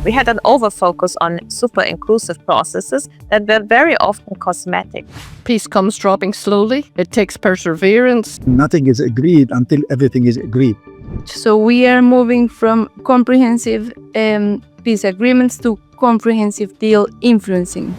We had an over-focus on super-inclusive processes that were very often cosmetic. Peace comes dropping slowly. It takes perseverance. Nothing is agreed until everything is agreed. So we are moving from comprehensive peace agreements to comprehensive deal influencing.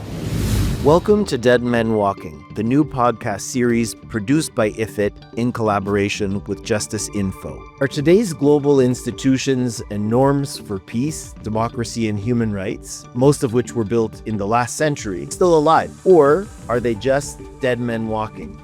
Welcome to Dead Men Walking, the new podcast series produced by IFIT in collaboration with Justice Info. Are today's global institutions and norms for peace, democracy, and human rights, most of which were built in the last century, still alive? Or are they just dead men walking?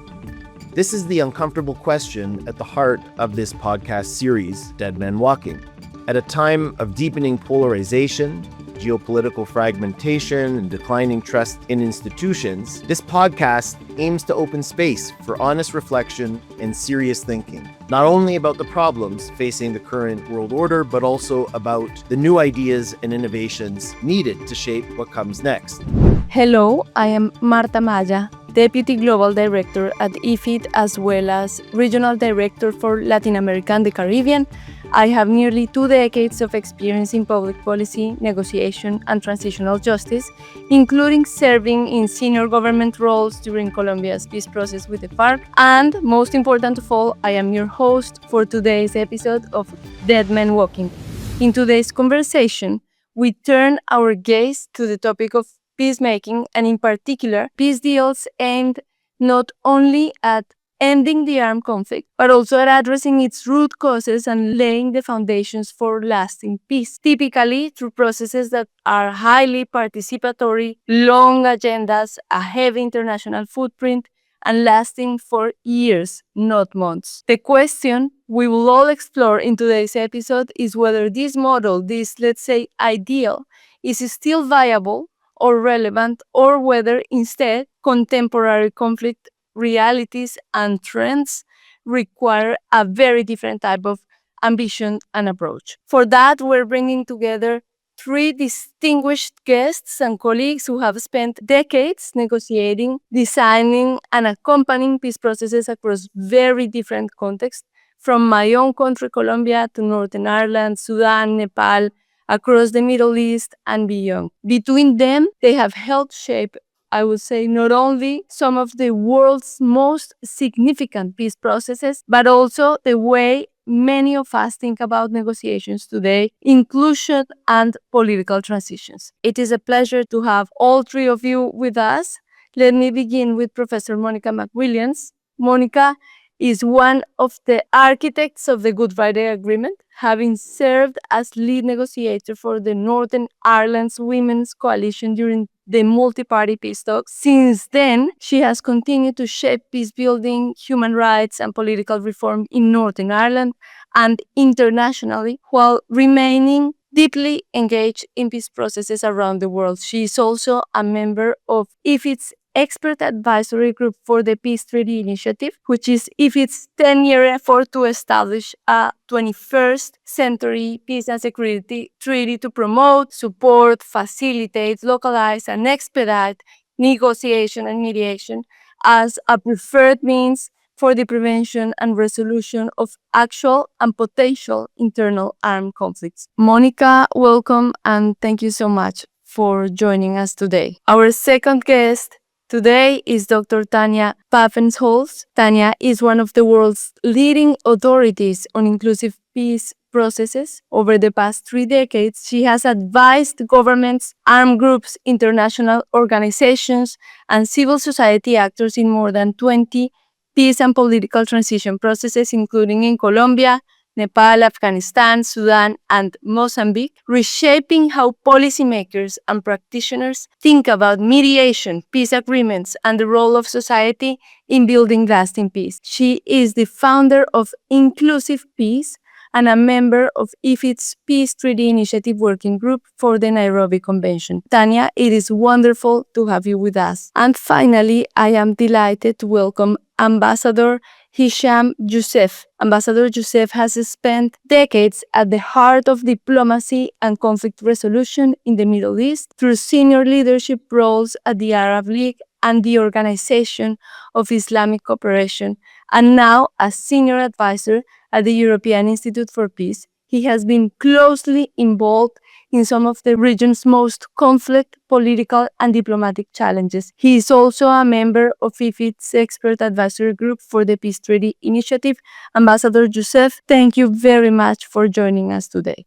This is the uncomfortable question at the heart of this podcast series, Dead Men Walking. At a time of deepening polarization, geopolitical fragmentation, and declining trust in institutions, this podcast aims to open space for honest reflection and serious thinking, not only about the problems facing the current world order, but also about the new ideas and innovations needed to shape what comes next. Hello, I am Marta Maya, Deputy Global Director at IFIT as well as Regional Director for Latin America and the Caribbean. I have nearly 2 decades of experience in public policy, negotiation, and transitional justice, including serving in senior government roles during Colombia's peace process with the FARC. And most important of all, I am your host for today's episode of Dead Men Walking. In today's conversation, we turn our gaze to the topic of peacemaking, and in particular, peace deals aimed not only at ending the armed conflict, but also at addressing its root causes and laying the foundations for lasting peace, typically through processes that are highly participatory, long agendas, a heavy international footprint, and lasting for years, not months. The question we will all explore in today's episode is whether this model, this, let's say, ideal, is still viable or relevant, or whether instead contemporary conflict realities and trends require a very different type of ambition and approach. For that, we're bringing together 3 distinguished guests and colleagues who have spent decades negotiating, designing, and accompanying peace processes across very different contexts, from my own country, Colombia, to Northern Ireland, Sudan, Nepal, across the Middle East, and beyond. Between them, they have helped shape, I would say, not only some of the world's most significant peace processes, but also the way many of us think about negotiations today, inclusion and political transitions. It is a pleasure to have all 3 of you with us. Let me begin with Professor Monica McWilliams. Monica is one of the architects of the Good Friday Agreement, having served as lead negotiator for the Northern Ireland's Women's Coalition during the multi-party peace talks. Since then, she has continued to shape peace building, human rights, and political reform in Northern Ireland and internationally, while remaining deeply engaged in peace processes around the world. She is also a member of IFIT's Expert Advisory Group for the Peace Treaty Initiative, which is IFIT's 10-year effort to establish a 21st century peace and security treaty to promote, support, facilitate, localize, and expedite negotiation and mediation as a preferred means for the prevention and resolution of actual and potential internal armed conflicts. Monica, welcome, and thank you so much for joining us today. Our second guest today is Dr. Thania Paffenholz. Thania is one of the world's leading authorities on inclusive peace processes. Over the past 3 decades, she has advised governments, armed groups, international organizations, and civil society actors in more than 20 peace and political transition processes, including in Colombia, Nepal, Afghanistan, Sudan, and Mozambique, reshaping how policymakers and practitioners think about mediation, peace agreements, and the role of society in building lasting peace. She is the founder of Inclusive Peace and a member of IFIT's Peace Treaty Initiative Working Group for the Nairobi Convention. Thania, it is wonderful to have you with us. And finally, I am delighted to welcome Ambassador Hesham Youssef. Ambassador Youssef has spent decades at the heart of diplomacy and conflict resolution in the Middle East through senior leadership roles at the Arab League and the Organization of Islamic Cooperation, and now as senior advisor at the European Institute for Peace. He has been closely involved in some of the region's most conflict, political, and diplomatic challenges. He is also a member of IFIT's Expert Advisory Group for the Peace Treaty Initiative. Ambassador Youssef, thank you very much for joining us today.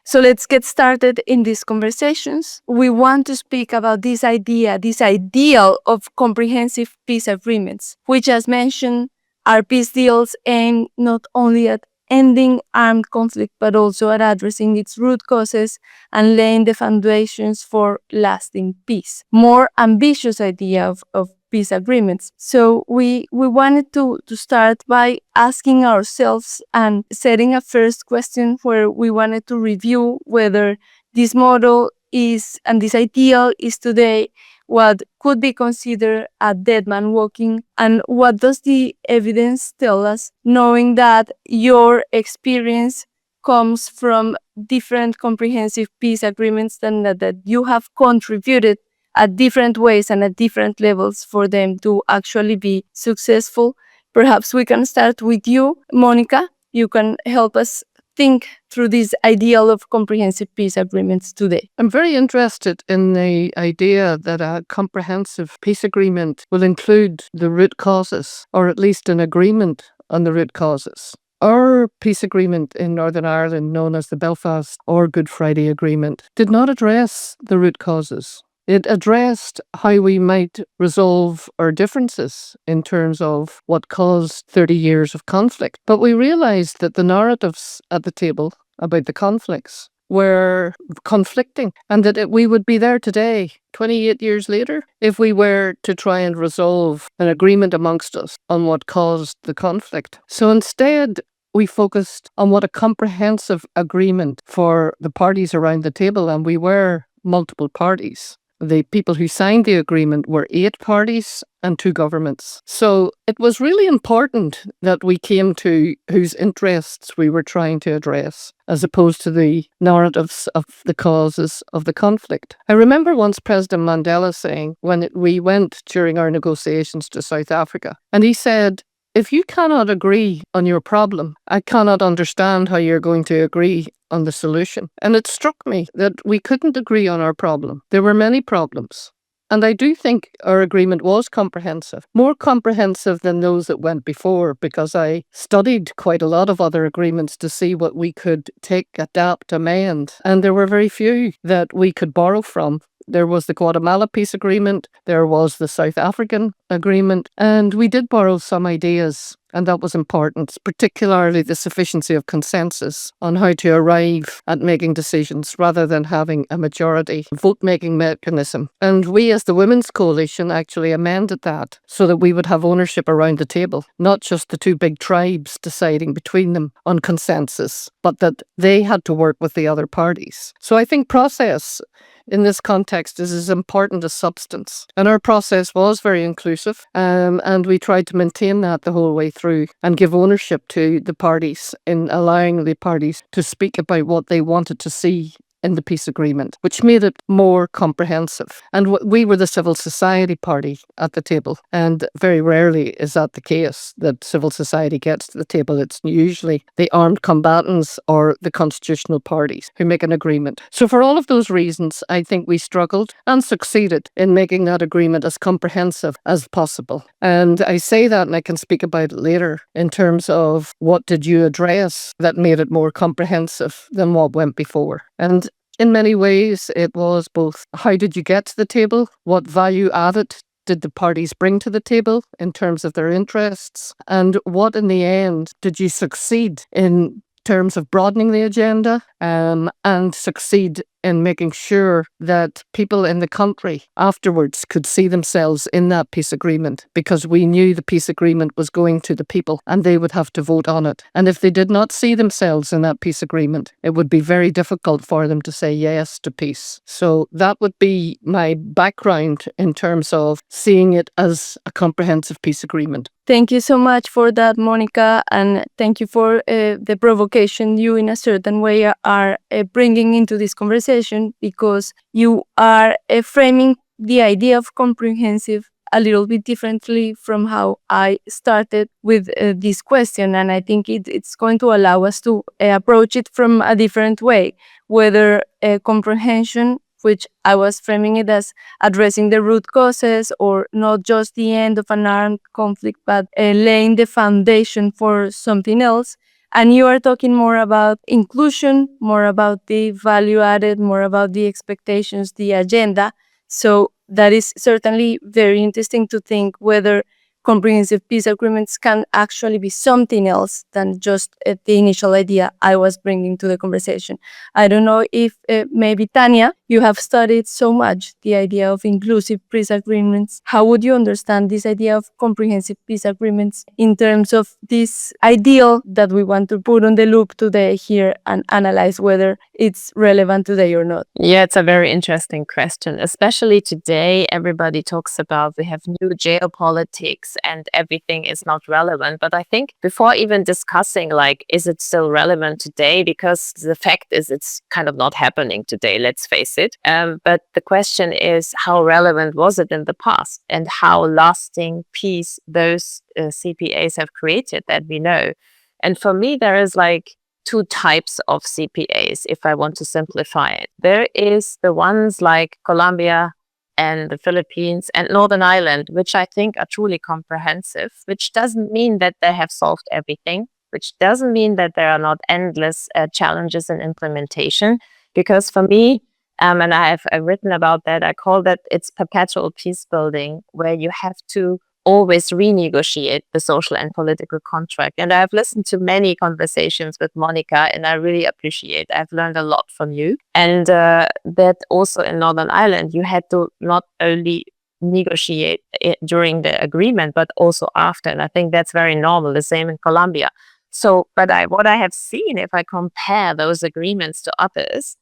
So let's get started in these conversations. We want to speak about this idea, this ideal of comprehensive peace agreements, which, as mentioned, are peace deals aimed not only at ending armed conflict, but also at addressing its root causes and laying the foundations for lasting peace. More ambitious idea of peace agreements. So we wanted to start by asking ourselves and setting a first question where we wanted to review whether this model is, and this ideal is today, what could be considered a dead man walking, and what does the evidence tell us, knowing that your experience comes from different comprehensive peace agreements and that you have contributed at different ways and at different levels for them to actually be successful. Perhaps we can start with you, Monica. You can help us think through this ideal of comprehensive peace agreements today. I'm very interested in the idea that a comprehensive peace agreement will include the root causes, or at least an agreement on the root causes. Our peace agreement in Northern Ireland, known as the Belfast or Good Friday Agreement, did not address the root causes. It addressed how we might resolve our differences in terms of what caused 30 years of conflict. But we realized that the narratives at the table about the conflicts were conflicting, and that we would be there today, 28 years later, if we were to try and resolve an agreement amongst us on what caused the conflict. So instead, we focused on what a comprehensive agreement for the parties around the table, and we were multiple parties. The people who signed the agreement were 8 parties and 2 governments. So it was really important that we came to whose interests we were trying to address, as opposed to the narratives of the causes of the conflict. I remember once President Mandela saying, when we went during our negotiations to South Africa, and he said, "If you cannot agree on your problem, I cannot understand how you're going to agree on the solution." And it struck me that we couldn't agree on our problem. There were many problems. And I do think our agreement was comprehensive, more comprehensive than those that went before, because I studied quite a lot of other agreements to see what we could take, adapt, amend. And there were very few that we could borrow from. There was the Guatemala Peace Agreement, there was the South African Agreement, and we did borrow some ideas, and that was important, particularly the sufficiency of consensus on how to arrive at making decisions rather than having a majority vote-making mechanism. And we as the Women's Coalition actually amended that so that we would have ownership around the table, not just the 2 big tribes deciding between them on consensus, but that they had to work with the other parties. So I think process in this context is as important as substance. And our process was very inclusive, and we tried to maintain that the whole way through and give ownership to the parties in allowing the parties to speak about what they wanted to see in the peace agreement, which made it more comprehensive. And we were the civil society party at the table, and very rarely is that the case, that civil society gets to the table. It's usually the armed combatants or the constitutional parties who make an agreement. So for all of those reasons, I think we struggled and succeeded in making that agreement as comprehensive as possible. And I say that, and I can speak about it later, in terms of what did you address that made it more comprehensive than what went before. And in many ways, it was both how did you get to the table, what value added did the parties bring to the table in terms of their interests, and what in the end did you succeed in terms of broadening the agenda and succeed in making sure that people in the country afterwards could see themselves in that peace agreement, because we knew the peace agreement was going to the people and they would have to vote on it. And if they did not see themselves in that peace agreement, it would be very difficult for them to say yes to peace. So that would be my background in terms of seeing it as a comprehensive peace agreement. Thank you so much for that, Monica, and thank you for the provocation you in a certain way are bringing into this conversation, because you are framing the idea of comprehensive a little bit differently from how I started with this question. And I think it's going to allow us to approach it from a different way, whether comprehension, which I was framing it as addressing the root causes, or not just the end of an armed conflict, but laying the foundation for something else. And you are talking more about inclusion, more about the value added, more about the expectations, the agenda. So that is certainly very interesting to think whether comprehensive peace agreements can actually be something else than just the initial idea I was bringing to the conversation. I don't know if maybe Thania, you have studied so much the idea of inclusive peace agreements. How would you understand this idea of comprehensive peace agreements in terms of this ideal that we want to put on the loop today here and analyze whether it's relevant today or not? Yeah, it's a very interesting question. Especially today, everybody talks about we have new geopolitics and everything is not relevant. But I think before even discussing, like, is it still relevant today? Because the fact is it's kind of not happening today, let's face it. But the question is, how relevant was it in the past, and how lasting peace those CPAs have created that we know. And for me, there is like two types of CPAs, if I want to simplify it. There is the ones like Colombia and the Philippines and Northern Ireland, which I think are truly comprehensive, which doesn't mean that they have solved everything, which doesn't mean that there are not endless challenges in implementation. Because for me, and I've written about that, I call that it's perpetual peace building, where you have to always renegotiate the social and political contract. And I've listened to many conversations with Monica, and I really appreciate. I've learned a lot from you. And that also in Northern Ireland, you had to not only negotiate it during the agreement, but also after. And I think that's very normal. The same in Colombia. So, but what I have seen, if I compare those agreements to others,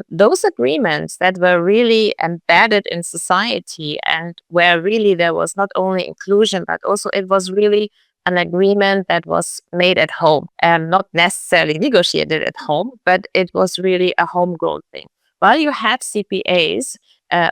those agreements that were really embedded in society and where really there was not only inclusion, but also it was really an agreement that was made at home and not necessarily negotiated at home, but it was really a homegrown thing. While you have CPAs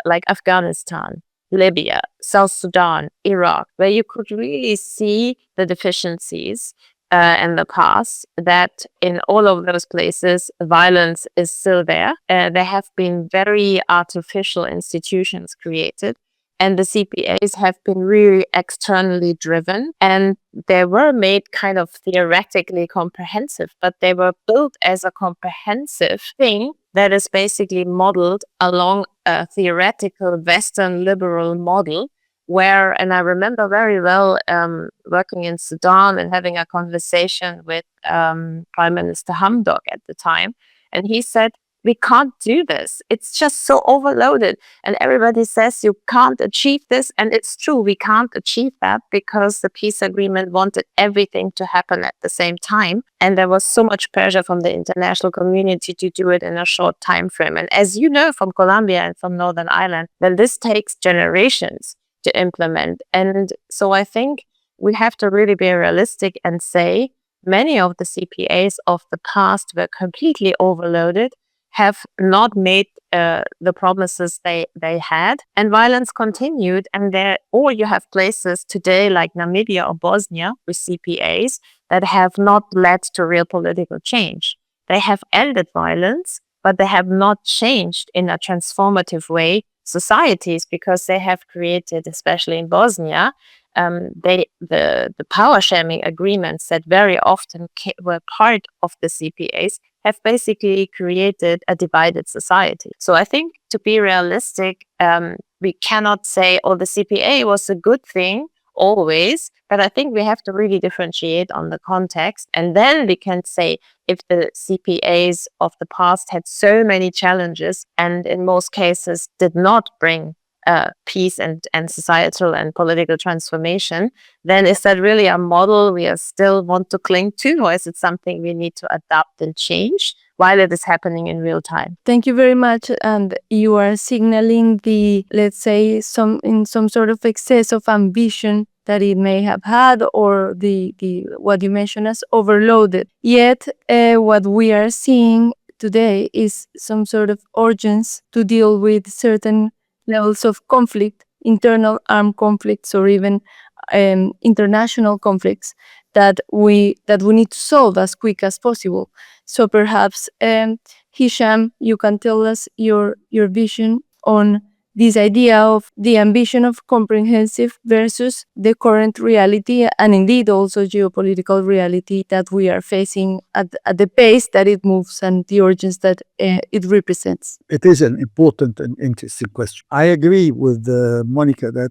like Afghanistan, Libya, South Sudan, Iraq, where you could really see the deficiencies in the past, that in all of those places, violence is still there. There have been very artificial institutions created, and the CPAs have been really externally driven, and they were made kind of theoretically comprehensive, but they were built as a comprehensive thing that is basically modeled along a theoretical Western liberal model. Where, and I remember very well working in Sudan and having a conversation with Prime Minister Hamdok at the time. And he said, we can't do this. It's just so overloaded. And everybody says you can't achieve this. And it's true, we can't achieve that because the peace agreement wanted everything to happen at the same time. And there was so much pressure from the international community to do it in a short time frame. And as you know from Colombia and from Northern Ireland, then this takes generations to implement. And so I think we have to really be realistic and say many of the CPAs of the past were completely overloaded, have not made the promises they had, and violence continued. And or you have places today like Namibia or Bosnia with CPAs that have not led to real political change. They have ended violence, but they have not changed in a transformative way societies, because they have created, especially in Bosnia, the power sharing agreements that very often were part of the CPAs have basically created a divided society. So I think, to be realistic, we cannot say, oh, the CPA was a good thing always, but I think we have to really differentiate on the context. And then we can say, if the CPAs of the past had so many challenges and in most cases did not bring peace and societal and political transformation, then is that really a model we still want to cling to, or is it something we need to adapt and change while it is happening in real time? Thank you very much. And you are signaling let's say, some sort of excess of ambition that it may have had, or the what you mentioned as overloaded. Yet, what we are seeing today is some sort of urgency to deal with certain levels of conflict internal armed conflicts or even international conflicts that we need to solve as quick as possible. So perhaps, Hesham, you can tell us your vision on this idea of the ambition of comprehensive versus the current reality, and indeed also geopolitical reality that we are facing at the pace that it moves and the urgence that it represents. It is an important and interesting question. I agree with Monica that,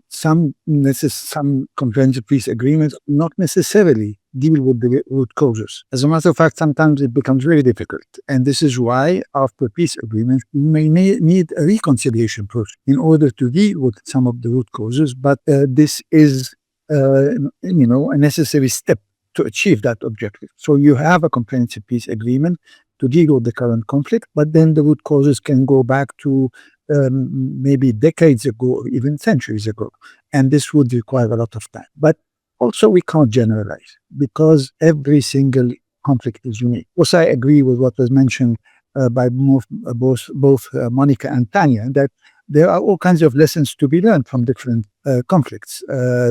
some comprehensive peace agreements not necessarily deal with the root causes. As a matter of fact, sometimes it becomes very difficult. And this is why after peace agreements, we may need a reconciliation process in order to deal with some of the root causes. But this is, a necessary step to achieve that objective. So you have a comprehensive peace agreement to deal with the current conflict, but then the root causes can go back to maybe decades ago or even centuries ago. And this would require a lot of time. But also, we can't generalize because every single conflict is unique. Also, I agree with what was mentioned by both Monica and Thania, that there are all kinds of lessons to be learned from different conflicts.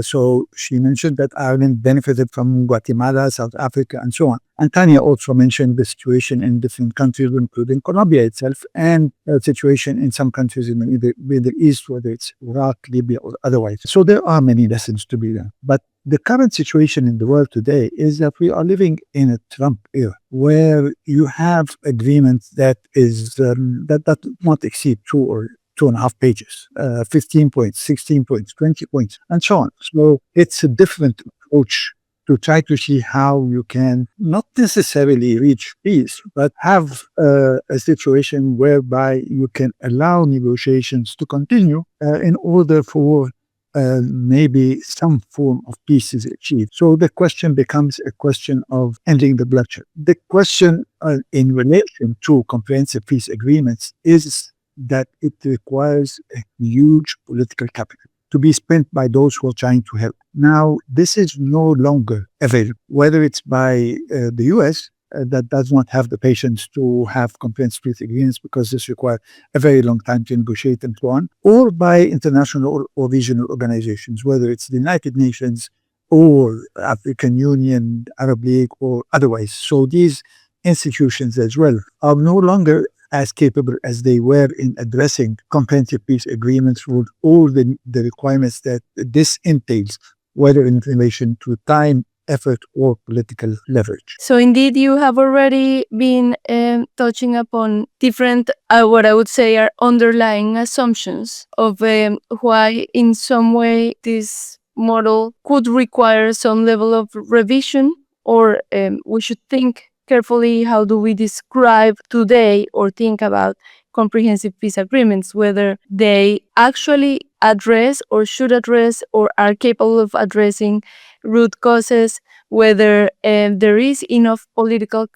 So she mentioned that Ireland benefited from Guatemala, South Africa, and so on. And Thania also mentioned the situation in different countries, including Colombia itself, and the situation in some countries in the Middle East, whether it's Iraq, Libya, or otherwise. So there are many lessons to be learned. But the current situation in the world today is that we are living in a Trump era, where you have agreements that is that not exceed 2 or 2.5 pages, 15 points, 16 points, 20 points, and so on. So it's a different approach to try to see how you can not necessarily reach peace, but have a situation whereby you can allow negotiations to continue in order for maybe some form of peace is achieved. So the question becomes a question of ending the bloodshed. The question in relation to comprehensive peace agreements is that it requires a huge political capital to be spent by those who are trying to help. Now, this is no longer available, whether it's by the US, that does not have the patience to have comprehensive peace agreements because this requires a very long time to negotiate and so on, or by international or regional organizations, whether it's the United Nations or African Union, Arab League, or otherwise. So these institutions as well are no longer as capable as they were in addressing comprehensive peace agreements with all the requirements that this entails, whether in relation to time, effort, or political leverage. So indeed, you have already been touching upon different, what I would say are underlying assumptions of why in some way this model could require some level of revision, or we should think carefully how do we describe today or think about comprehensive peace agreements, whether they actually address or should address or are capable of addressing root causes, whether there is enough political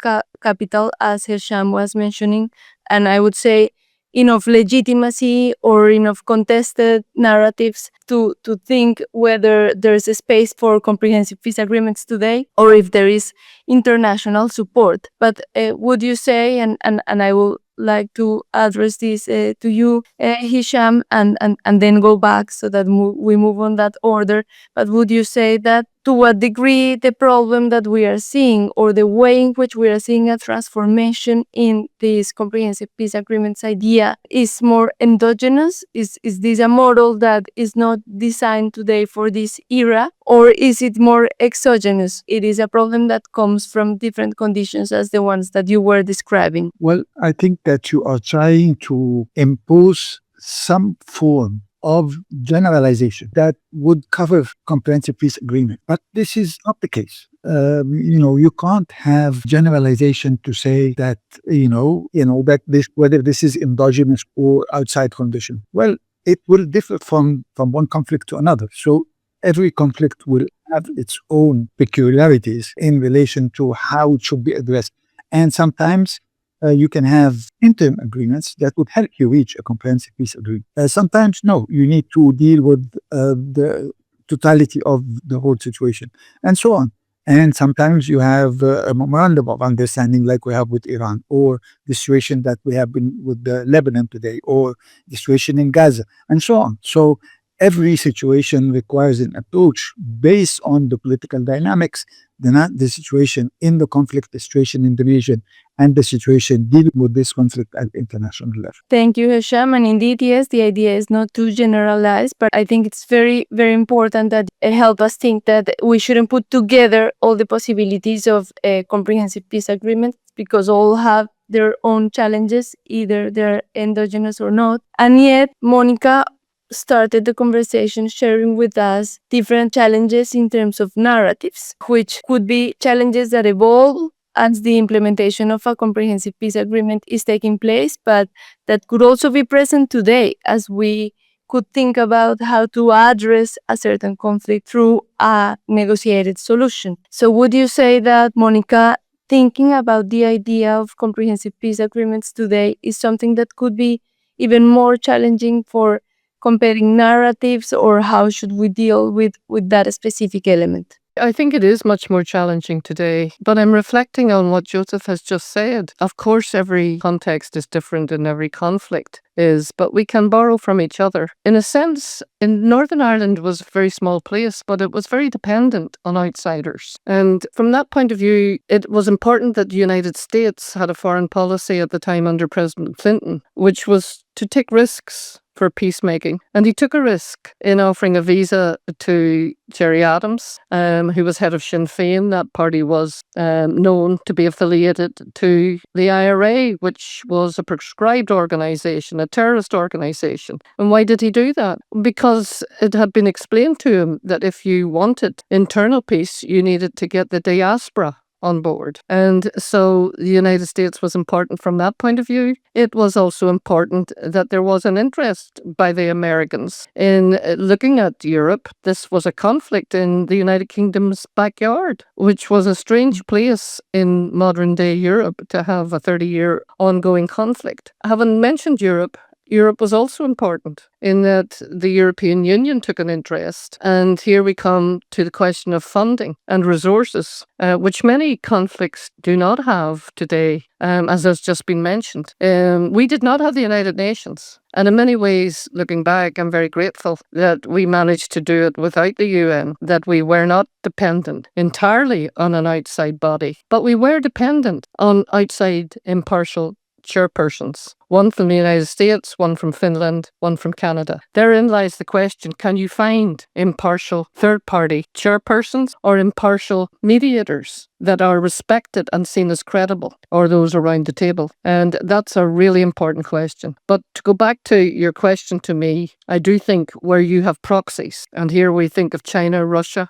capital, as Hesham was mentioning, and I would say enough legitimacy or enough contested narratives to think whether there's a space for comprehensive peace agreements today, or if there is international support. But would you say, and I will like to address this to you, Hesham, and then go back so that we move on that order, but would you say that to what degree the problem that we are seeing, or the way in which we are seeing a transformation in this comprehensive peace agreements idea, is more endogenous? Is this a model that is not designed today for this era, or is it more exogenous? It is a problem that comes from different conditions as the ones that you were describing. Well, I think that you are trying to impose some form of generalization that would cover comprehensive peace agreement. But this is not the case. You can't have generalization to say that, that this, whether this is endogenous or outside condition. Well, it will differ from one conflict to another. So every conflict will have its own peculiarities in relation to how it should be addressed. And sometimes you can have interim agreements that would help you reach a comprehensive peace agreement. Sometimes, no, you need to deal with the totality of the whole situation, and so on. And sometimes you have a memorandum of understanding like we have with Iran, or the situation that we have been with Lebanon today, or the situation in Gaza, and so on. So every situation requires an approach based on the political dynamics, the situation in the conflict, the situation in the region, and the situation dealing with this conflict at international level. Thank you, Hesham. And indeed, yes, the idea is not to generalize, but I think it's very, very important that it helps us think that we shouldn't put together all the possibilities of a comprehensive peace agreement, because all have their own challenges, either they're endogenous or not. And yet, Monica started the conversation sharing with us different challenges in terms of narratives, which could be challenges that evolve as the implementation of a comprehensive peace agreement is taking place, but that could also be present today as we could think about how to address a certain conflict through a negotiated solution. So would you say that, Monica, thinking about the idea of comprehensive peace agreements today is something that could be even more challenging for comparing narratives, or how should we deal with that specific element? I think it is much more challenging today, but I'm reflecting on what Joseph has just said. Of course, every context is different and every conflict is, but we can borrow from each other. In a sense, in Northern Ireland was a very small place, but it was very dependent on outsiders. And from that point of view, it was important that the United States had a foreign policy at the time under President Clinton, which was to take risks for peacemaking. And he took a risk in offering a visa to Gerry Adams, who was head of Sinn Féin. That party was known to be affiliated to the IRA, which was a proscribed organisation, a terrorist organisation. And why did he do that? Because it had been explained to him that if you wanted internal peace, you needed to get the diaspora on board. And so the United States was important from that point of view. It was also important that there was an interest by the Americans in looking at Europe. This was a conflict in the United Kingdom's backyard, which was a strange place in modern day Europe to have a 30-year ongoing conflict. Having mentioned Europe was also important in that the European Union took an interest. And here we come to the question of funding and resources, which many conflicts do not have today, as has just been mentioned. We did not have the United Nations. And in many ways, looking back, I'm very grateful that we managed to do it without the UN, that we were not dependent entirely on an outside body, but we were dependent on outside impartial chairpersons, one from the United States, one from Finland, one from Canada. Therein lies the question, can you find impartial third-party chairpersons or impartial mediators that are respected and seen as credible, or those around the table? And that's a really important question. But to go back to your question to me, I do think where you have proxies, and here we think of China, Russia,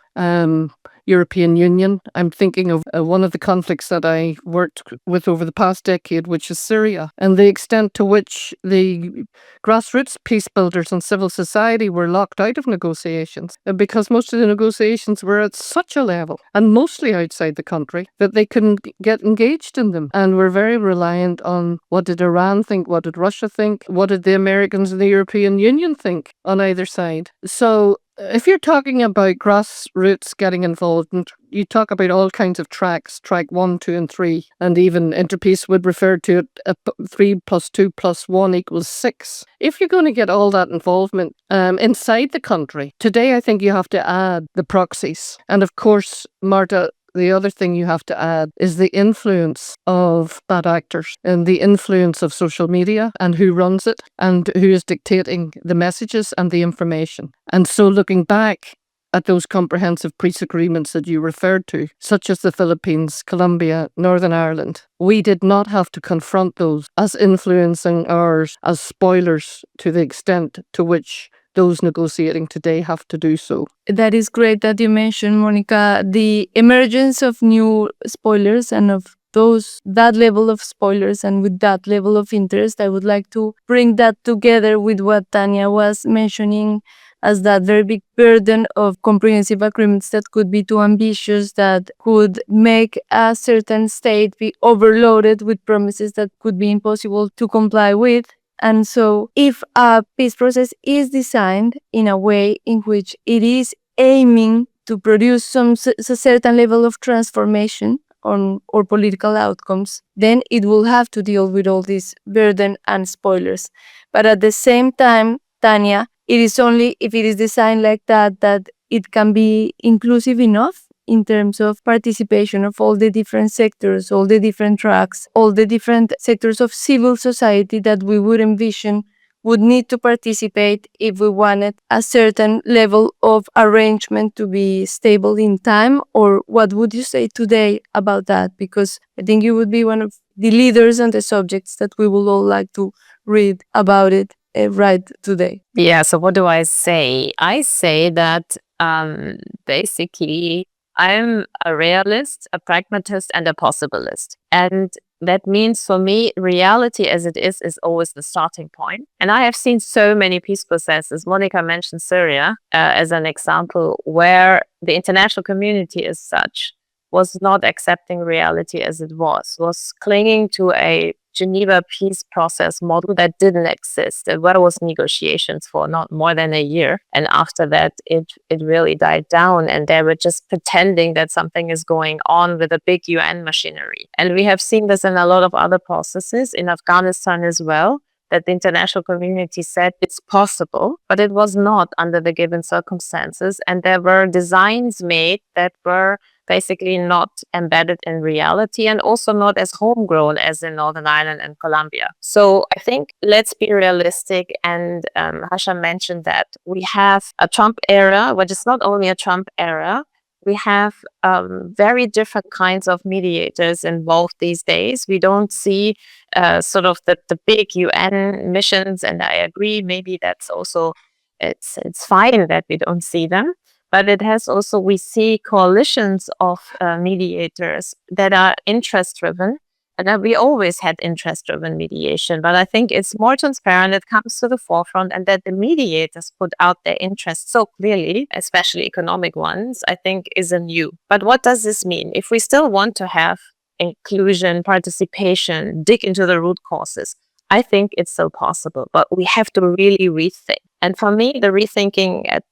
European Union. I'm thinking of one of the conflicts that I worked with over the past decade, which is Syria, and the extent to which the grassroots peace builders and civil society were locked out of negotiations, because most of the negotiations were at such a level, and mostly outside the country, that they couldn't get engaged in them, and were very reliant on what did Iran think, what did Russia think, what did the Americans and the European Union think on either side. So if you're talking about grassroots getting involved, and you talk about all kinds of tracks, track 1, 2, and 3, and even Interpeace would refer to it 3 + 2 + 1 = 6. If you're going to get all that involvement inside the country, today I think you have to add the proxies. And of course, Marta, the other thing you have to add is the influence of bad actors and the influence of social media and who runs it and who is dictating the messages and the information. And so looking back at those comprehensive peace agreements that you referred to, such as the Philippines, Colombia, Northern Ireland, we did not have to confront those as influencing ours, as spoilers to the extent to which those negotiating today have to do so. That is great that you mentioned, Monica, the emergence of new spoilers and of that level of spoilers, and with that level of interest. I would like to bring that together with what Thania was mentioning as that very big burden of comprehensive agreements that could be too ambitious, that could make a certain state be overloaded with promises that could be impossible to comply with. And so if a peace process is designed in a way in which it is aiming to produce some certain level of transformation on or political outcomes, then it will have to deal with all this burden and spoilers. But at the same time, Thania, it is only if it is designed like that it can be inclusive enough in terms of participation of all the different sectors, all the different tracks, all the different sectors of civil society that we would envision would need to participate if we wanted a certain level of arrangement to be stable in time? Or what would you say today about that? Because I think you would be one of the leaders on the subjects that we would all like to read about it right today. Yeah, so what do I say? I say that basically I'm a realist, a pragmatist, and a possibilist. And that means for me, reality as it is always the starting point. And I have seen so many peace processes. Monica mentioned Syria as an example where the international community as such was not accepting reality as it was clinging to a Geneva peace process model that didn't exist. There was negotiations for not more than a year. And after that, it really died down. And they were just pretending that something is going on with a big UN machinery. And we have seen this in a lot of other processes, in Afghanistan as well, that the international community said it's possible, but it was not under the given circumstances. And there were designs made that were basically not embedded in reality and also not as homegrown as in Northern Ireland and Colombia. So I think let's be realistic. And Hesham mentioned that we have a Trump era, which is not only a Trump era, we have very different kinds of mediators involved these days. We don't see sort of the big UN missions, and I agree, maybe that's also, it's fine that we don't see them. But it has also, we see coalitions of mediators that are interest-driven. And we always had interest-driven mediation. But I think it's more transparent, it comes to the forefront, and that the mediators put out their interests so clearly, especially economic ones, I think is a new. But what does this mean? If we still want to have inclusion, participation, dig into the root causes, I think it's still possible. But we have to really rethink. And for me, the rethinking at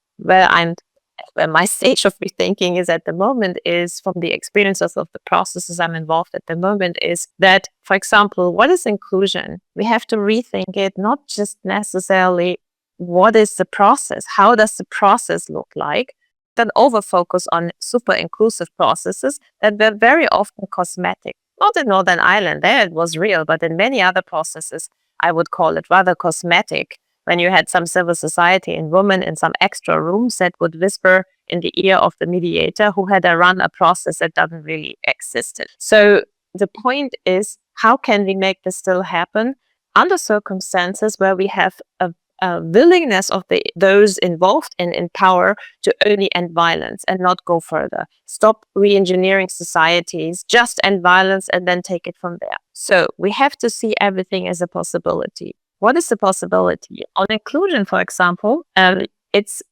where my stage of rethinking is at the moment is from the experiences of the processes I'm involved at the moment is that, for example, what is inclusion? We have to rethink it, not just necessarily what is the process? How does the process look like? Then over-focus on super inclusive processes that were very often cosmetic. Not in Northern Ireland, there it was real, but in many other processes, I would call it rather cosmetic. When you had some civil society and women in some extra rooms that would whisper in the ear of the mediator who had run a process that doesn't really exist. So the point is, how can we make this still happen under circumstances where we have a willingness of those involved in power to only end violence and not go further. Stop re-engineering societies, just end violence and then take it from there. So we have to see everything as a possibility. What is the possibility? On inclusion, for example, it's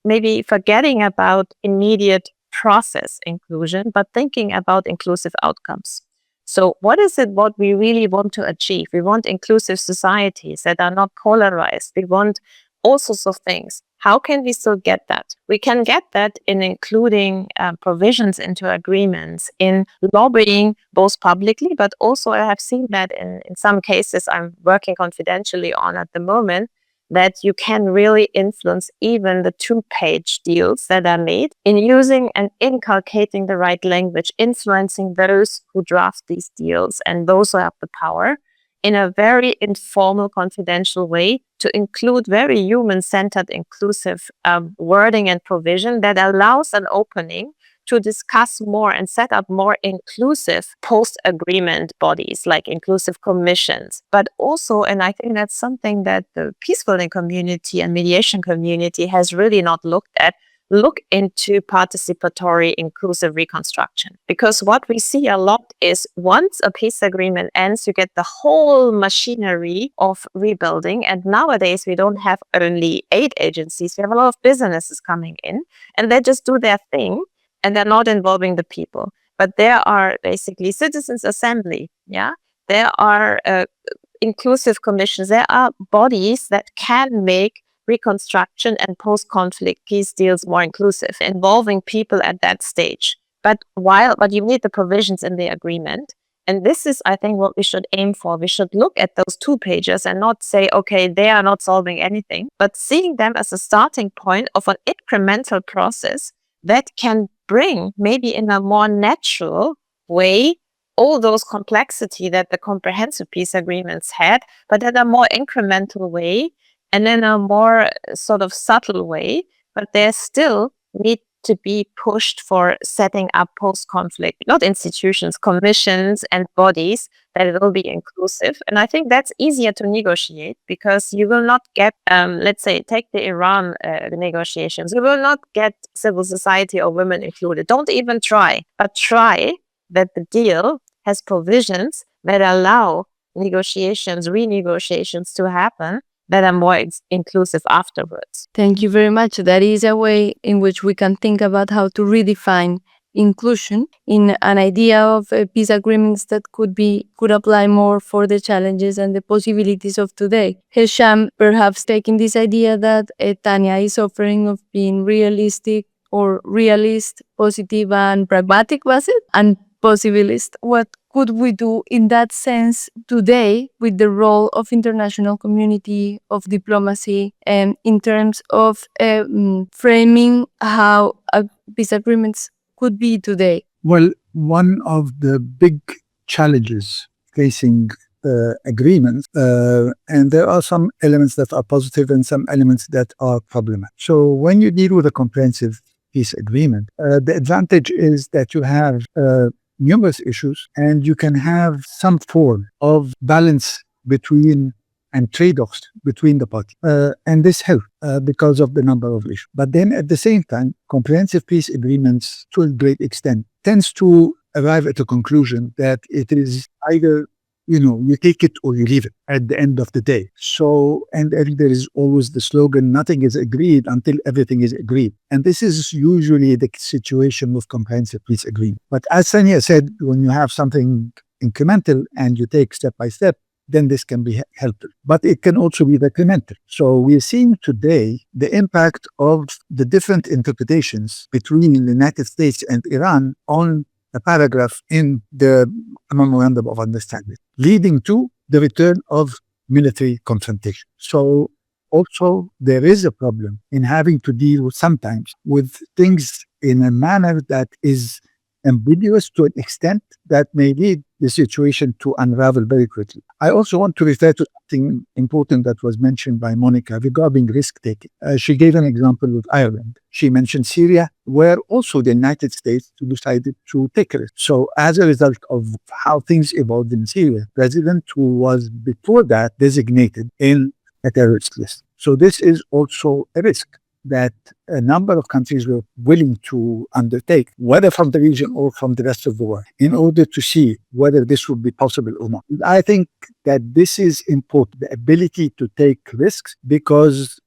maybe forgetting about immediate process inclusion, but thinking about inclusive outcomes. So what is it what we really want to achieve? We want inclusive societies that are not polarized. We want all sorts of things. How can we still get that? We can get that in including provisions into agreements, in lobbying both publicly, but also I have seen that in some cases I'm working confidentially on at the moment, that you can really influence even the 2-page deals that are made in using and inculcating the right language, influencing those who draft these deals and those who have the power in a very informal, confidential way to include very human-centered, inclusive wording and provision that allows an opening to discuss more and set up more inclusive post-agreement bodies like inclusive commissions. But also, and I think that's something that the peacebuilding community and mediation community has really not looked at, look into participatory inclusive reconstruction. Because what we see a lot is once a peace agreement ends, you get the whole machinery of rebuilding. And nowadays, we don't have only aid agencies. We have a lot of businesses coming in and they just do their thing and they're not involving the people. But there are basically citizens' assembly. Yeah, there are inclusive commissions. There are bodies that can make reconstruction and post-conflict peace deals more inclusive, involving people at that stage. But you need the provisions in the agreement. And this is, I think, what we should aim for. We should look at those 2 pages and not say, okay, they are not solving anything, but seeing them as a starting point of an incremental process that can bring, maybe in a more natural way, all those complexity that the comprehensive peace agreements had, but in a more incremental way and in a more sort of subtle way. But there still need to be pushed for setting up post-conflict, not institutions, commissions and bodies that will be inclusive. And I think that's easier to negotiate because you will not get, let's say, take the Iran negotiations. You will not get civil society or women included. Don't even try, but try that the deal has provisions that allow negotiations, renegotiations to happen that are more inclusive afterwards. Thank you very much. That is a way in which we can think about how to redefine inclusion in an idea of peace agreements that could apply more for the challenges and the possibilities of today. Hesham, perhaps taking this idea that Thania is offering of being realistic or realist, positive and pragmatic, was it? And possibilist. What could we do in that sense today with the role of international community, of diplomacy, and in terms of framing how peace agreements could be today? Well, one of the big challenges facing agreements, and there are some elements that are positive and some elements that are problematic. So when you deal with a comprehensive peace agreement, the advantage is that you have numerous issues and you can have some form of balance between and trade-offs between the parties. And this helps because of the number of issues. But then at the same time, comprehensive peace agreements to a great extent tends to arrive at a conclusion that it is either, you take it or you leave it at the end of the day. So, and there is always the slogan, nothing is agreed until everything is agreed. And this is usually the situation with comprehensive peace agreement. But as Thania said, when you have something incremental and you take step by step, then this can be helpful. But it can also be detrimental. So we're seeing today the impact of the different interpretations between the United States and Iran on a paragraph in the Memorandum of Understanding, leading to the return of military confrontation. So also there is a problem in having to deal sometimes with things in a manner that is ambiguous to an extent that may lead the situation to unravel very quickly. I also want to refer to something important that was mentioned by Monica regarding risk-taking. She gave an example with Ireland. She mentioned Syria, where also the United States decided to take risks. So as a result of how things evolved in Syria, the president who was before that designated in a terrorist list. So this is also a risk that a number of countries were willing to undertake, whether from the region or from the rest of the world, in order to see whether this would be possible or not. I think that this is important, the ability to take risks, because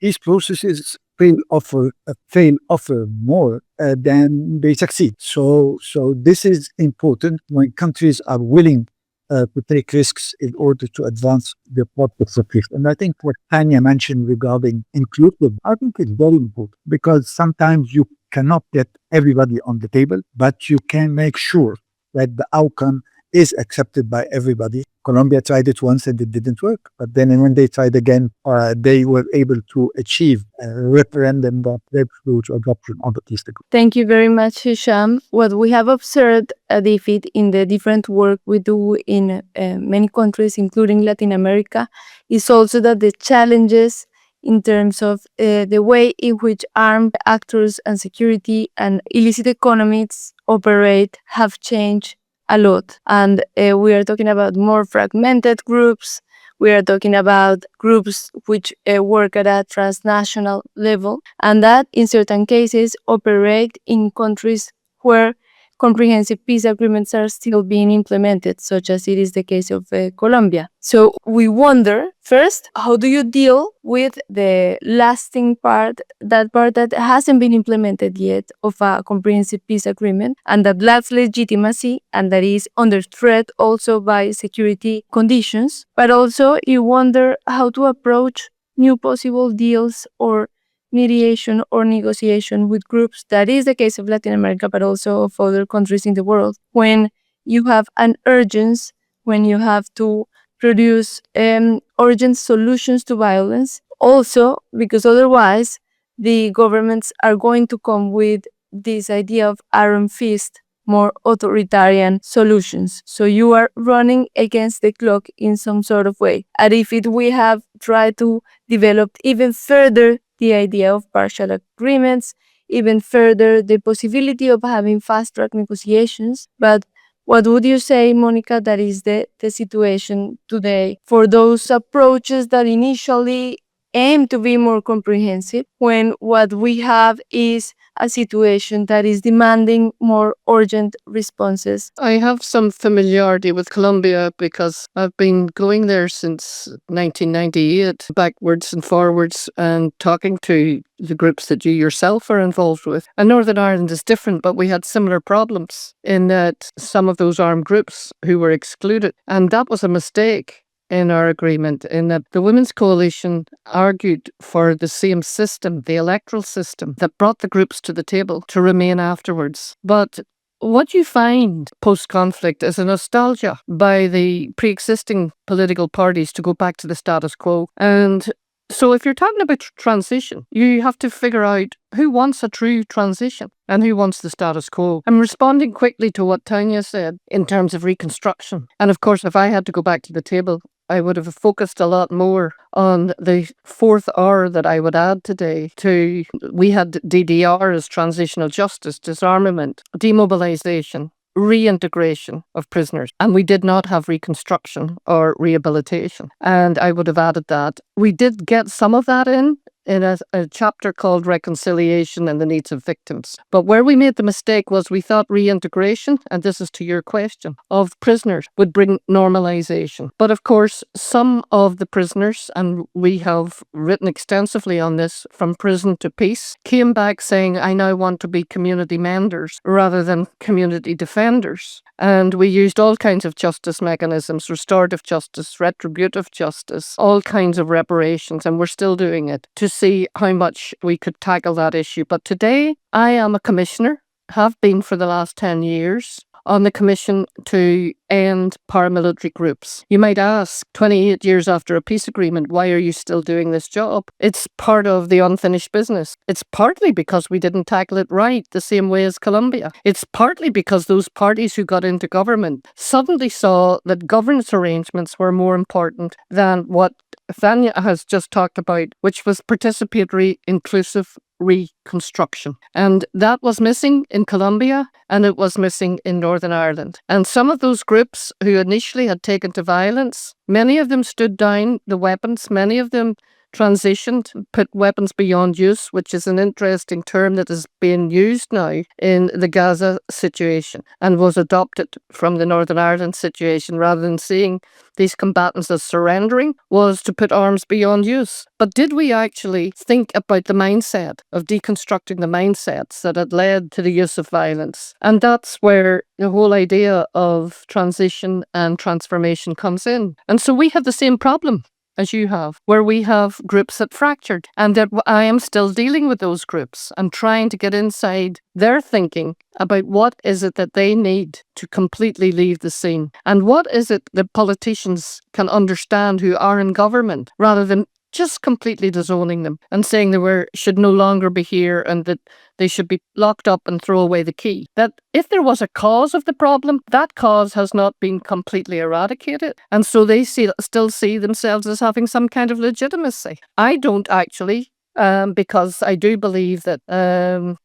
these processes fail offer more than they succeed. So this is important when countries are willing to take risks in order to advance the purpose of peace. And I think what Thania mentioned regarding inclusive, I think it's very important, because sometimes you cannot get everybody on the table, but you can make sure that the outcome is accepted by everybody. Colombia tried it once and it didn't work, but then when they tried again, they were able to achieve a referendum that led through to adoption of the peace agreement. Thank you very much, Hesham. What we have observed at IFIT in the different work we do in many countries, including Latin America, is also that the challenges in terms of the way in which armed actors and security and illicit economies operate have changed a lot. And we are talking about more fragmented groups. We are talking about groups which work at a transnational level, and that in certain cases operate in countries where comprehensive peace agreements are still being implemented, such as it is the case of Colombia. So we wonder, first, how do you deal with the lasting part that hasn't been implemented yet of a comprehensive peace agreement, and that lacks legitimacy and that is under threat also by security conditions. But also you wonder how to approach new possible deals or mediation or negotiation with groups. That is the case of Latin America, but also of other countries in the world. When you have an urgency, when you have to produce urgent solutions to violence, also because otherwise the governments are going to come with this idea of iron fist, more authoritarian solutions. So you are running against the clock in some sort of way. At IFIT, we have tried to develop even further the idea of partial agreements, even further the possibility of having fast-track negotiations. But what would you say, Monica, that is the situation today for those approaches that initially aim to be more comprehensive, when what we have is a situation that is demanding more urgent responses? I have some familiarity with Colombia because I've been going there since 1998, backwards and forwards, and talking to the groups that you yourself are involved with. And Northern Ireland is different, but we had similar problems in that some of those armed groups who were excluded, and that was a mistake in our agreement, in that the Women's Coalition argued for the same system, the electoral system, that brought the groups to the table to remain afterwards. But what you find post-conflict is a nostalgia by the pre-existing political parties to go back to the status quo. And so if you're talking about transition, you have to figure out who wants a true transition and who wants the status quo. I'm responding quickly to what Thania said in terms of reconstruction. And of course, if I had to go back to the table, I would have focused a lot more on the fourth R that I would add today to, we had DDR as transitional justice, disarmament, demobilization, reintegration of prisoners, and we did not have reconstruction or rehabilitation. And I would have added that. We did get some of that in a chapter called Reconciliation and the Needs of Victims. But where we made the mistake was we thought reintegration, and this is to your question, of prisoners would bring normalization. But of course, some of the prisoners, and we have written extensively on this, from prison to peace, came back saying, I now want to be community menders rather than community defenders. And we used all kinds of justice mechanisms, restorative justice, retributive justice, all kinds of reparations, and we're still doing it to see how much we could tackle that issue. But today, I am a commissioner, have been for the last 10 years, on the Commission to End Paramilitary Groups. You might ask, 28 years after a peace agreement, why are you still doing this job? It's part of the unfinished business. It's partly because we didn't tackle it right the same way as Colombia. It's partly because those parties who got into government suddenly saw that governance arrangements were more important than what Thania has just talked about, which was participatory, inclusive reconstruction. And that was missing in Colombia, and it was missing in Northern Ireland. And some of those groups who initially had taken to violence, many of them stood down the weapons, many of them transitioned, put weapons beyond use, which is an interesting term that is being used now in the Gaza situation and was adopted from the Northern Ireland situation. Rather than seeing these combatants as surrendering, was to put arms beyond use. But did we actually think about the mindset of deconstructing the mindsets that had led to the use of violence? And that's where the whole idea of transition and transformation comes in. And so we have the same problem as you have, where we have groups that fractured, and that I am still dealing with those groups and trying to get inside their thinking about what is it that they need to completely leave the scene, and what is it that politicians can understand who are in government, rather than just completely disowning them and saying they should no longer be here and that they should be locked up and throw away the key. That if there was a cause of the problem, that cause has not been completely eradicated. And so they still see themselves as having some kind of legitimacy. I don't actually. Because I do believe that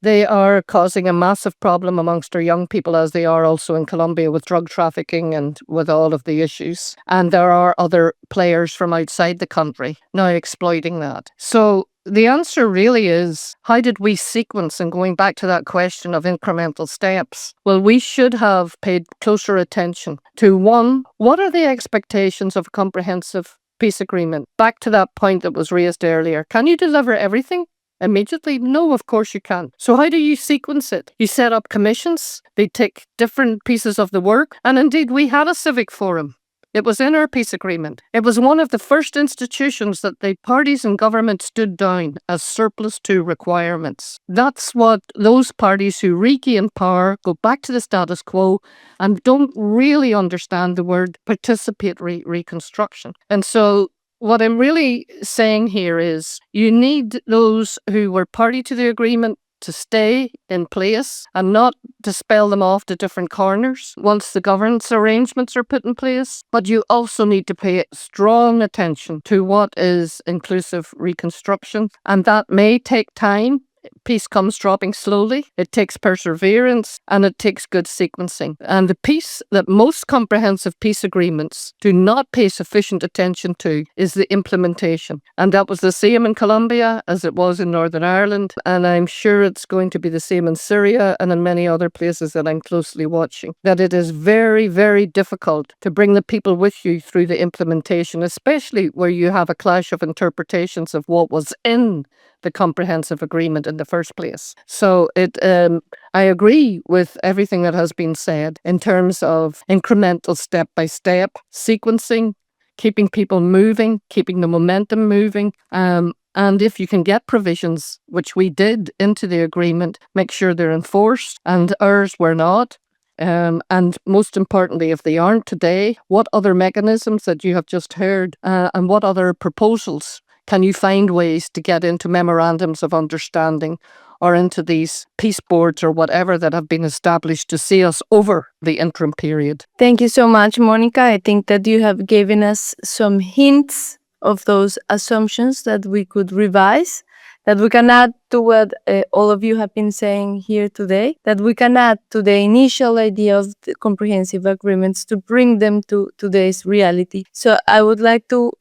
they are causing a massive problem amongst our young people, as they are also in Colombia with drug trafficking and with all of the issues. And there are other players from outside the country now exploiting that. So the answer really is, how did we sequence, and going back to that question of incremental steps? Well, we should have paid closer attention to, one, what are the expectations of a comprehensive peace agreement? Back to that point that was raised earlier. Can you deliver everything immediately? No, of course you can't. So how do you sequence it? You set up commissions, they take different pieces of the work, and indeed we had a civic forum It was in our peace agreement. It was one of the first institutions that the parties and government stood down as surplus to requirements. That's what those parties who regain power, go back to the status quo, and don't really understand the word participatory reconstruction. And so what I'm really saying here is you need those who were party to the agreement to stay in place and not to spell them off to different corners once the governance arrangements are put in place. But you also need to pay strong attention to what is inclusive reconstruction, and that may take time. Peace comes dropping slowly. It takes perseverance and it takes good sequencing. And the piece that most comprehensive peace agreements do not pay sufficient attention to is the implementation. And that was the same in Colombia as it was in Northern Ireland. And I'm sure it's going to be the same in Syria and in many other places that I'm closely watching. That it is very, very difficult to bring the people with you through the implementation, especially where you have a clash of interpretations of what was in the comprehensive agreement in the first place. So I agree with everything that has been said in terms of incremental step-by-step sequencing, keeping people moving, keeping the momentum moving. And if you can get provisions, which we did into the agreement, make sure they're enforced, and ours were not. And most importantly, if they aren't today, what other mechanisms that you have just heard and what other proposals can you find ways to get into memorandums of understanding or into these peace boards or whatever that have been established to see us over the interim period? Thank you so much, Monica. I think that you have given us some hints of those assumptions that we could revise, that we can add to what all of you have been saying here today, that we can add to the initial idea of the comprehensive agreements to bring them to today's reality. So I would like to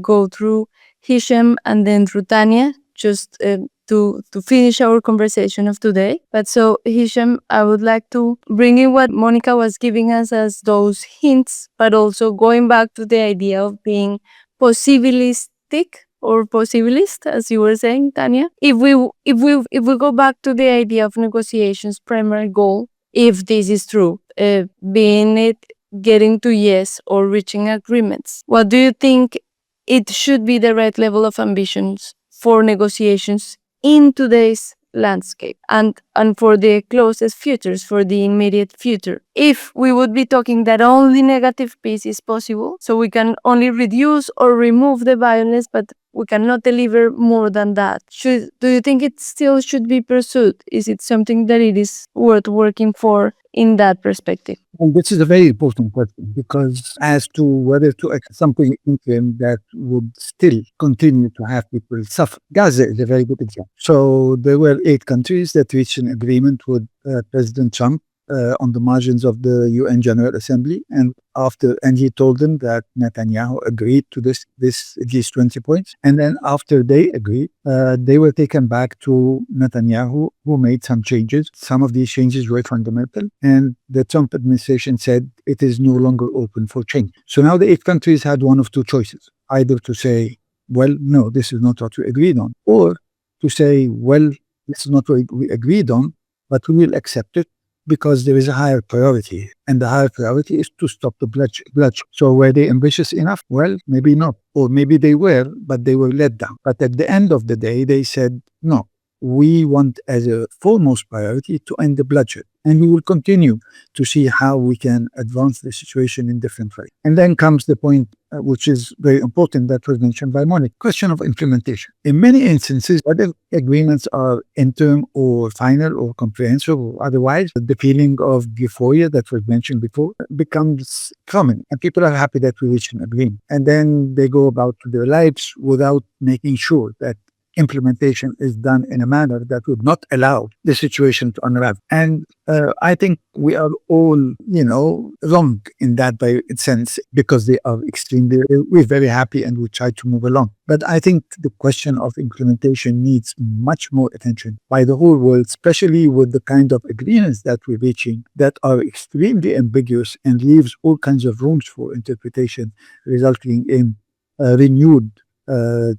go through Hesham and then through Thania, just to finish our conversation of today. But so, Hesham, I would like to bring in what Monica was giving us as those hints, but also going back to the idea of being possibilistic or possibilist, as you were saying, Thania. If we go back to the idea of negotiations' primary goal, if this is true, being it getting to yes or reaching agreements, what do you think it should be the right level of ambitions for negotiations in today's landscape and for the closest futures, for the immediate future? If we would be talking that only negative peace is possible, so we can only reduce or remove the violence, but we cannot deliver more than that. Do you think it still should be pursued? Is it something that it is worth working for in that perspective? And this is a very important question, because as to whether to act something interim that would still continue to have people suffer. Gaza is a very good example. So there were 8 countries that reached an agreement with President Trump on the margins of the UN General Assembly, and he told them that Netanyahu agreed to this at least 20 points, and then after they agreed, they were taken back to Netanyahu, who made some changes. Some of these changes were fundamental, and the Trump administration said it is no longer open for change. So now the 8 countries had one of two choices: either to say, well, no, this is not what we agreed on, or to say, well, this is not what we agreed on, but we will accept it because there is a higher priority, and the higher priority is to stop the bloodshed. So were they ambitious enough? Well, maybe not. Or maybe they were, but they were let down. But at the end of the day, they said, no, we want as a foremost priority to end the bloodshed. And we will continue to see how we can advance the situation in different ways. And then comes the point, which is very important, that was mentioned by Monica, question of implementation. In many instances, whether agreements are interim or final or comprehensive or otherwise, the feeling of euphoria that was mentioned before becomes common. And people are happy that we reach an agreement. And then they go about their lives without making sure that implementation is done in a manner that would not allow the situation to unravel. And I think we are all, wrong in that by sense, because they are we're very happy and we try to move along. But I think the question of implementation needs much more attention by the whole world, especially with the kind of agreements that we're reaching that are extremely ambiguous and leaves all kinds of rooms for interpretation, resulting in renewed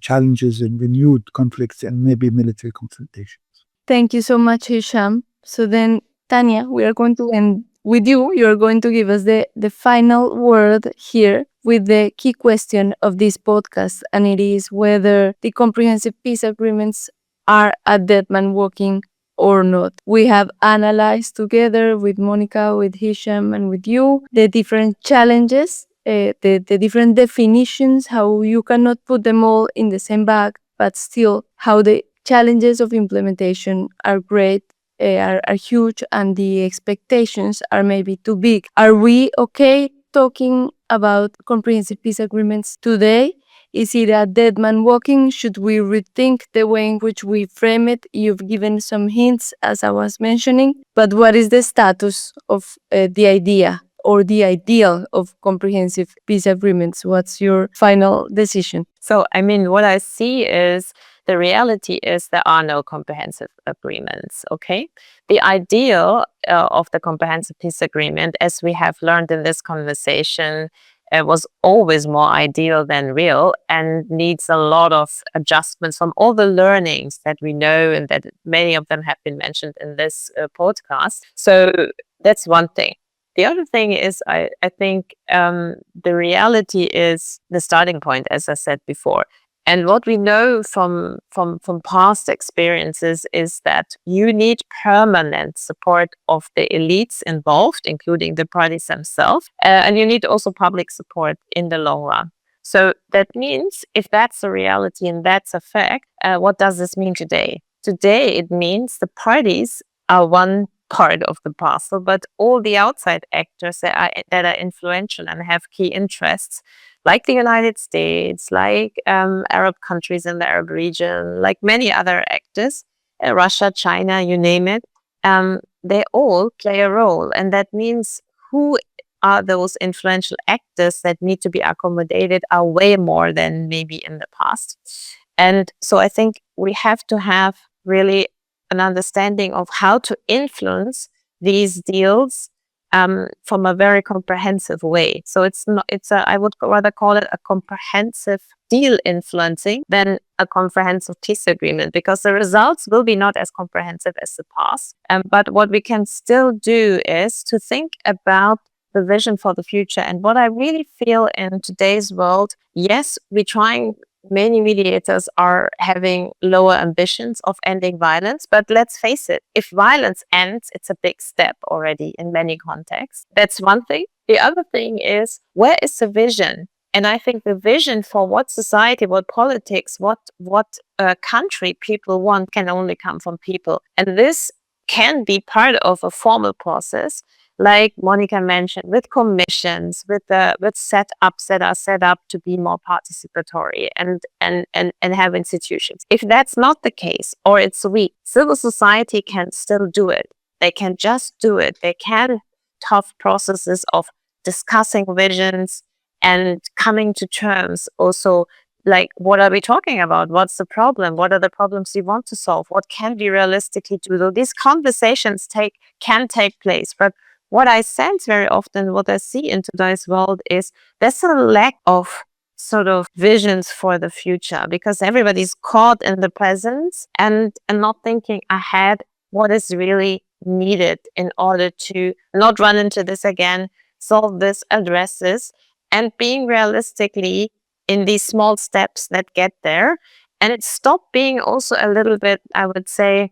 challenges and renewed conflicts and maybe military confrontations. Thank you so much, Hesham. So then, Thania, we are going to end with you, you're going to give us the final word here with the key question of this podcast, and it is whether the comprehensive peace agreements are a dead man walking or not. We have analyzed together with Monica, with Hisham, and with you the different challenges, the different definitions, how you cannot put them all in the same bag, but still how the challenges of implementation are great, are huge, and the expectations are maybe too big. Are we okay talking about comprehensive peace agreements today? Is it a dead man walking? Should we rethink the way in which we frame it? You've given some hints, as I was mentioning, but what is the status of the idea or the ideal of comprehensive peace agreements? What's your final decision? So, I mean, what I see is the reality is there are no comprehensive agreements, okay? The ideal of the comprehensive peace agreement, as we have learned in this conversation, was always more ideal than real and needs a lot of adjustments from all the learnings that we know and that many of them have been mentioned in this podcast. So that's one thing. The other thing is, I think the reality is the starting point, as I said before. And what we know from past experiences is that you need permanent support of the elites involved, including the parties themselves, and you need also public support in the long run. So that means if that's the reality and that's a fact, what does this mean today? Today, it means the parties are one part of the parcel, but all the outside actors that are influential and have key interests, like the United States, like Arab countries in the Arab region, like many other actors, Russia, China, you name it, they all play a role. And that means who are those influential actors that need to be accommodated are way more than maybe in the past. And so I think we have to have really an understanding of how to influence these deals from a very comprehensive way. So I would rather call it a comprehensive deal influencing than a comprehensive peace agreement, because the results will be not as comprehensive as the past. But what we can still do is to think about the vision for the future. And what I really feel in today's world, yes, many mediators are having lower ambitions of ending violence, but let's face it, if violence ends, it's a big step already in many contexts. That's one thing. The other thing is, where is the vision? And I think the vision for what society, what politics, what country people want can only come from people. And this can be part of a formal process, like Monica mentioned, with commissions, with setups that are set up to be more participatory and have institutions. If that's not the case, or it's weak, civil society can still do it. They can just do it. They can tough processes of discussing visions and coming to terms. Also, like, what are we talking about? What's the problem? What are the problems we want to solve? What can we realistically do? So these conversations can take place, but what I sense very often, what I see in today's world, is there's a lack of sort of visions for the future, because everybody's caught in the present and not thinking ahead what is really needed in order to not run into this again, solve this, address this, and being realistically in these small steps that get there. And it stopped being also a little bit, I would say,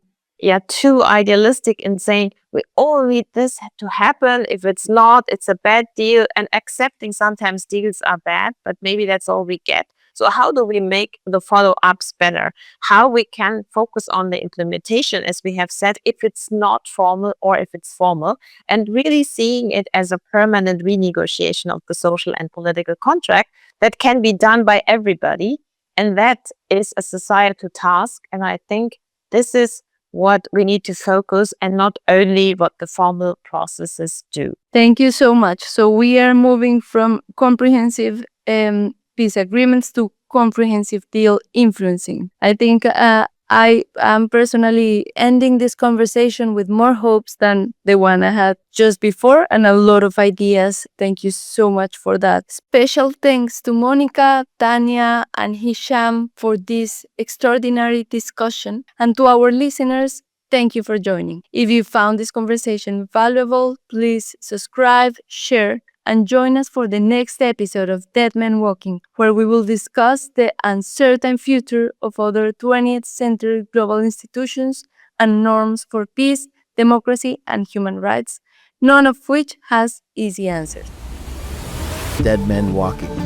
too idealistic in saying we all need this to happen. If it's not, it's a bad deal, and accepting sometimes deals are bad, but maybe that's all we get. So how do we make the follow-ups better? How we can focus on the implementation, as we have said, if it's not formal or if it's formal, and really seeing it as a permanent renegotiation of the social and political contract that can be done by everybody. And that is a societal task. And I think this is what we need to focus, and not only what the formal processes do. Thank you so much. So we are moving from comprehensive peace agreements to comprehensive deal influencing. I think I am personally ending this conversation with more hopes than the one I had just before, and a lot of ideas. Thank you so much for that. Special thanks to Monica, Thania, and Hisham for this extraordinary discussion, and to our listeners, Thank you for joining. If you found this conversation valuable, please subscribe, share, and join us for the next episode of Dead Men Walking, where we will discuss the uncertain future of other 20th century global institutions and norms for peace, democracy, and human rights, none of which has easy answers. Dead Men Walking.